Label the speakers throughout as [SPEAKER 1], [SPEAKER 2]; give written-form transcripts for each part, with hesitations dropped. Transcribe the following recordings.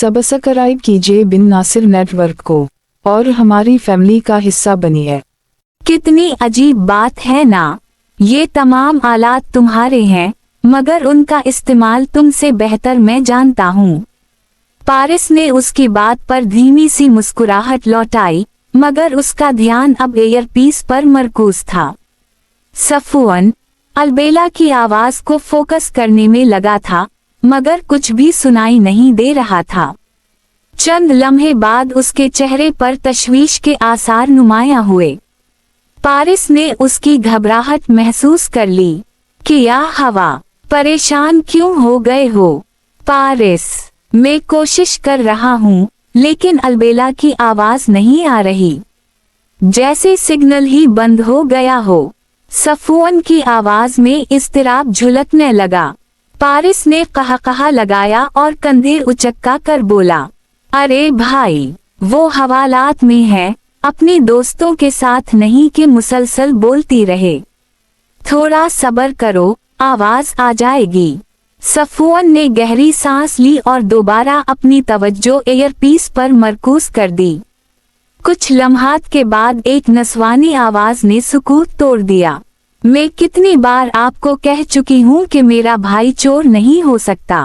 [SPEAKER 1] Subscribe कीजिए बिन Nasir network को और हमारी फैमिली का हिस्सा बनिए।
[SPEAKER 2] कितनी अजीब बात है ना, ये तमाम आलात तुम्हारे हैं मगर उनका इस्तेमाल तुमसे बेहतर मैं जानता हूँ। पारिस ने उसकी बात पर धीमी सी मुस्कुराहट लौटाई मगर उसका ध्यान अब एयरपीस पर मरकूज था। सफुअन अलबेला की आवाज को फोकस करने में लगा था मगर कुछ भी सुनाई नहीं दे रहा था। चंद लम्हे बाद उसके चेहरे पर तशवीश के आसार नुमायां हुए। पारिस ने उसकी घबराहट महसूस कर ली। क्या हवा, परेशान क्यों हो गए हो? पारिस, मैं कोशिश कर रहा हूँ लेकिन अलबेला की आवाज नहीं आ रही, जैसे सिग्नल ही बंद हो गया हो। सफुअन की आवाज में इज़्तिराब झलकने लगा। पारिस ने कहा लगाया और कंधे उचक्का कर बोला, अरे भाई, वो हवालात में है, अपने दोस्तों के साथ नहीं कि मुसलसल बोलती रहे। थोड़ा सब्र करो, आवाज आ जाएगी। सफुअन ने गहरी सांस ली और दोबारा अपनी तवज्जो एयरपीस पर मरकूज कर दी। कुछ लम्हात के बाद एक नस्वानी आवाज ने सुकूत तोड़ दिया। मैं कितनी बार आपको कह चुकी हूँ कि मेरा भाई चोर नहीं हो सकता।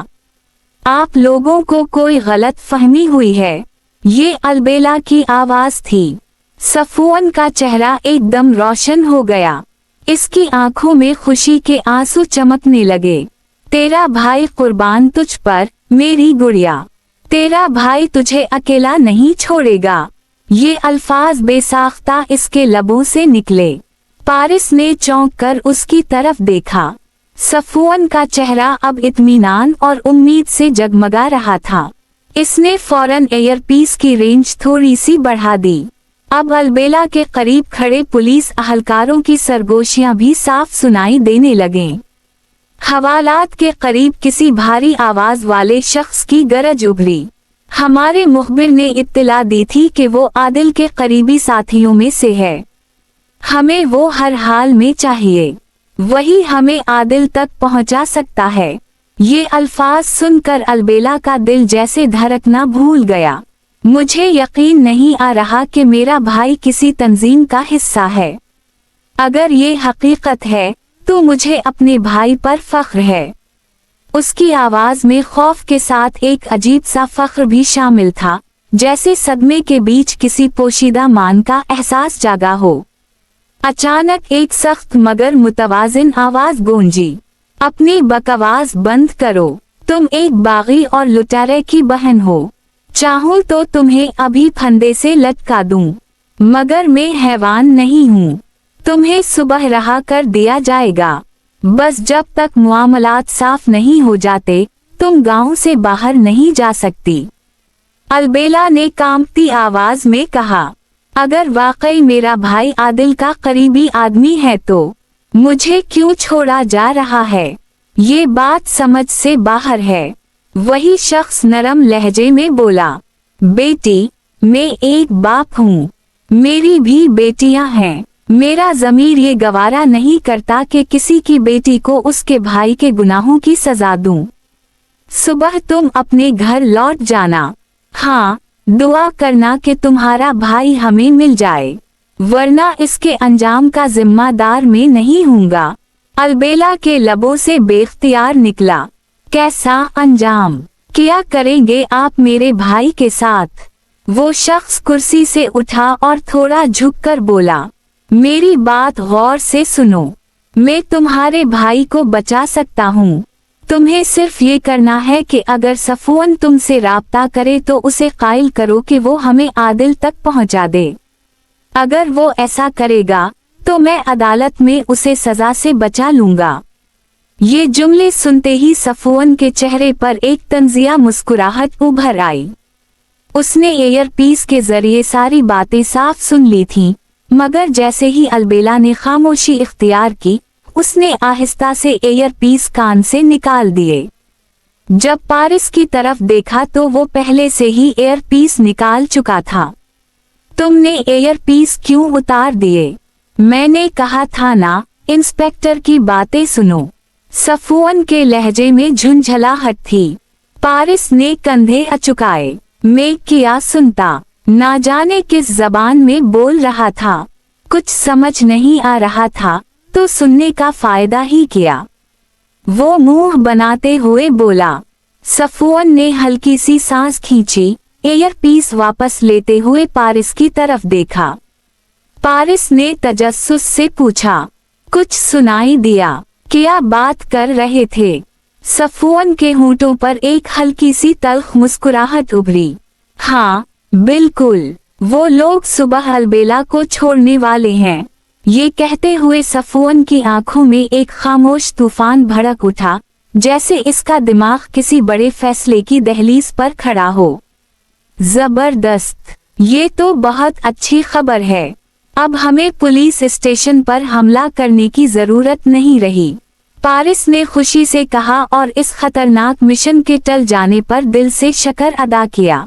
[SPEAKER 2] आप लोगों को कोई गलत फहमी हुई है। ये अलबेला की आवाज थी। सफुअन का चेहरा एकदम रोशन हो गया। इसकी आंखों में खुशी के आंसू चमकने लगे। तेरा भाई कुर्बान तुझ पर, मेरी गुड़िया। तेरा भाई तुझे अकेला नहीं छोड़ेगा। ये अल्फाज बेसाख्ता इसके लबों से निकले। पारिस ने चौंक कर उसकी तरफ देखा। सफुअन का चेहरा अब इत्मीनान और उम्मीद से जगमगा रहा था। इसने फौरन एयरपीस की रेंज थोड़ी सी बढ़ा दी। अब अलबेला के करीब खड़े पुलिस अहलकारों की सरगोशियां भी साफ सुनाई देने लगे। हवालात के करीब किसी भारी आवाज वाले शख्स की गरज उभरी। हमारे मुखबिर ने इत्तला दी थी कि वो आदिल के करीबी साथियों में से है। हमें वो हर हाल में चाहिए, वही हमें आदिल तक पहुंचा सकता है। ये अल्फाज सुनकर अलबेला का दिल जैसे धड़कना भूल गया। मुझे यकीन नहीं आ रहा कि मेरा भाई किसी तंजीम का हिस्सा है। अगर ये हकीकत है तो मुझे अपने भाई पर फख्र है। उसकी आवाज में खौफ के साथ एक अजीब सा फख्र भी शामिल था, जैसे सदमे के बीच किसी पोशीदा मान का एहसास जागा हो। अचानक एक सख्त मगर मुतवाजिन आवाज गूंजी, अपनी बकवास बंद करो। तुम एक बागी और लुटेरे की बहन हो। चाहूं तो तुम्हें अभी फंदे से लटका दूं, मगर मैं हैवान नहीं हूँ। तुम्हें सुबह रहा कर दिया जाएगा। बस जब तक मुआमलात साफ नहीं हो जाते तुम गांव से बाहर नहीं जा सकती। अलबेला ने कांपती आवाज में कहा, अगर वाकई मेरा भाई आदिल का करीबी आदमी है तो मुझे क्यों छोड़ा जा रहा है? ये बात समझ से बाहर है। वही शख्स नरम लहजे में बोला, बेटी, मैं एक बाप हूँ, मेरी भी बेटियां हैं। मेरा ज़मीर ये गवारा नहीं करता कि किसी की बेटी को उसके भाई के गुनाहों की सजा दूं। सुबह तुम अपने घर लौट जाना। हाँ, दुआ करना कि तुम्हारा भाई हमें मिल जाए, वरना इसके अंजाम का जिम्मेदार मैं नहीं हूँगा। अलबेला के लबों से बेख्तियार निकला, कैसा अंजाम? क्या करेंगे आप मेरे भाई के साथ? वो शख्स कुर्सी से उठा और थोड़ा झुककर बोला, मेरी बात गौर से सुनो। मैं तुम्हारे भाई को बचा सकता हूँ। तुम्हें सिर्फ ये करना है कि अगर सफुअन तुमसे राब्ता करे तो उसे कायल करो कि वो हमें आदिल तक पहुँचा दे। अगर वो ऐसा करेगा तो मैं अदालत में उसे सजा से बचा लूंगा। ये जुमले सुनते ही सफुअन के चेहरे पर एक तंजिया मुस्कुराहट उभर आई। उसने एयरपीस के जरिए सारी बातें साफ सुन ली थीं, मगर जैसे ही अलबेला ने खामोशी इख्तियार की, उसने आहिस्ता से एयरपीस कान से निकाल दिए। जब पारिस की तरफ देखा तो वो पहले से ही एयरपीस निकाल चुका था। तुमने एयरपीस क्यों उतार दिए? मैंने कहा था ना, इंस्पेक्टर की बातें सुनो। सफुअन के लहजे में झुंझलाहट थी। पारिस ने कंधे अचुकाए। मैं क्या सुनता, ना जाने किस जबान में बोल रहा था। कुछ समझ नहीं आ रहा था तो सुनने का फायदा ही क्या। वो मुंह बनाते हुए बोला। सफवान ने हल्की सी सांस खींची, एयरपीस वापस लेते हुए पारिस की तरफ देखा। पारिस ने तजस्सुस से पूछा, कुछ सुनाई दिया? क्या बात कर रहे थे? सफवान के होंठों पर एक हल्की सी तल्ख मुस्कुराहट उभरी। हाँ बिल्कुल, वो लोग सुबह अलबेला को छोड़ने वाले हैं। ये कहते हुए सफवान की आंखों में एक खामोश तूफान भड़क उठा, जैसे इसका दिमाग किसी बड़े फैसले की दहलीज पर खड़ा हो। जबरदस्त, ये तो बहुत अच्छी खबर है। अब हमें पुलिस स्टेशन पर हमला करने की जरूरत नहीं रही, पारिस ने खुशी से कहा और इस खतरनाक मिशन के टल जाने पर दिल से शुक्र अदा किया।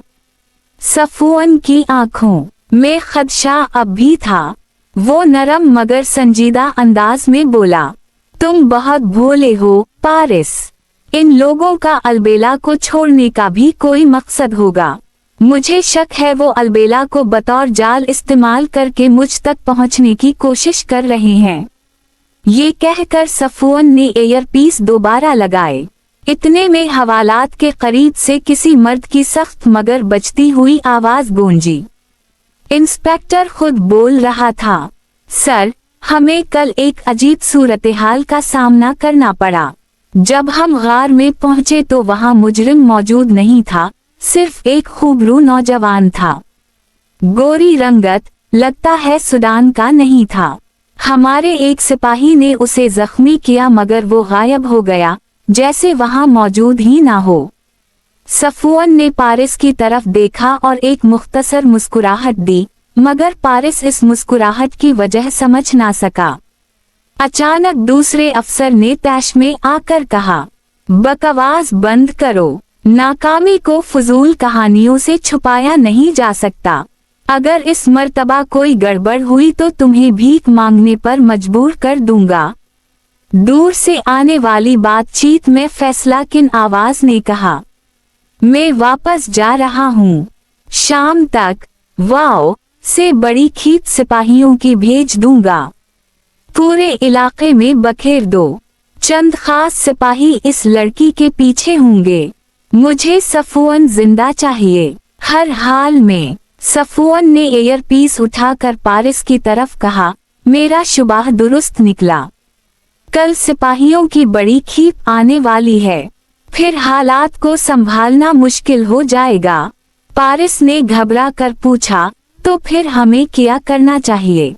[SPEAKER 2] सफवान की आंखों में खदशा अब भी था। वो नरम मगर संजीदा अंदाज में बोला, तुम बहुत भोले हो पारिस। इन लोगों का अलबेला को छोड़ने का भी कोई मकसद होगा। मुझे शक है वो अलबेला को बतौर जाल इस्तेमाल करके मुझ तक पहुंचने की कोशिश कर रहे हैं। ये कहकर सफवान ने एयरपीस दोबारा लगाए। इतने में हवालात के करीब से किसी मर्द की सख्त मगर बजती हुई आवाज गूंजी। इंस्पेक्टर खुद बोल रहा था, सर, हमें कल एक अजीब सूरत-ए-हाल का सामना करना पड़ा। जब हम गार में पहुंचे तो वहां मुजरिम मौजूद नहीं था, सिर्फ एक खूबरू नौजवान था। गोरी रंगत, लगता है सूडान का नहीं था। हमारे एक सिपाही ने उसे जख्मी किया मगर वो गायब हो गया, जैसे वहां मौजूद ही ना हो। सफवान ने पारिस की तरफ देखा और एक मुख्तसर मुस्कुराहट दी, मगर पारिस इस मुस्कुराहट की वजह समझ ना सका। अचानक दूसरे अफसर ने तैश में आकर कहा, बकवास बंद करो। नाकामी को फजूल कहानियों से छुपाया नहीं जा सकता। अगर इस मर्तबा कोई गड़बड़ हुई तो तुम्हें भीख मांगने पर मजबूर कर दूंगा। दूर से आने वाली बातचीत में फैसला किन आवाज ने कहा, मैं वापस जा रहा हूँ। शाम तक वाओ से बड़ी खींच सिपाहियों की भेज दूंगा। पूरे इलाके में बखेर दो। चंद खास सिपाही इस लड़की के पीछे होंगे। मुझे सफवान जिंदा चाहिए, हर हाल में। सफवान ने एयरपीस उठाकर पारिस की तरफ कहा, मेरा शुबाह दुरुस्त निकला। कल सिपाहियों की बड़ी खीप आने वाली है, फिर हालात को संभालना मुश्किल हो जाएगा। पारिस ने घबरा कर पूछा, तो फिर हमें क्या करना चाहिए?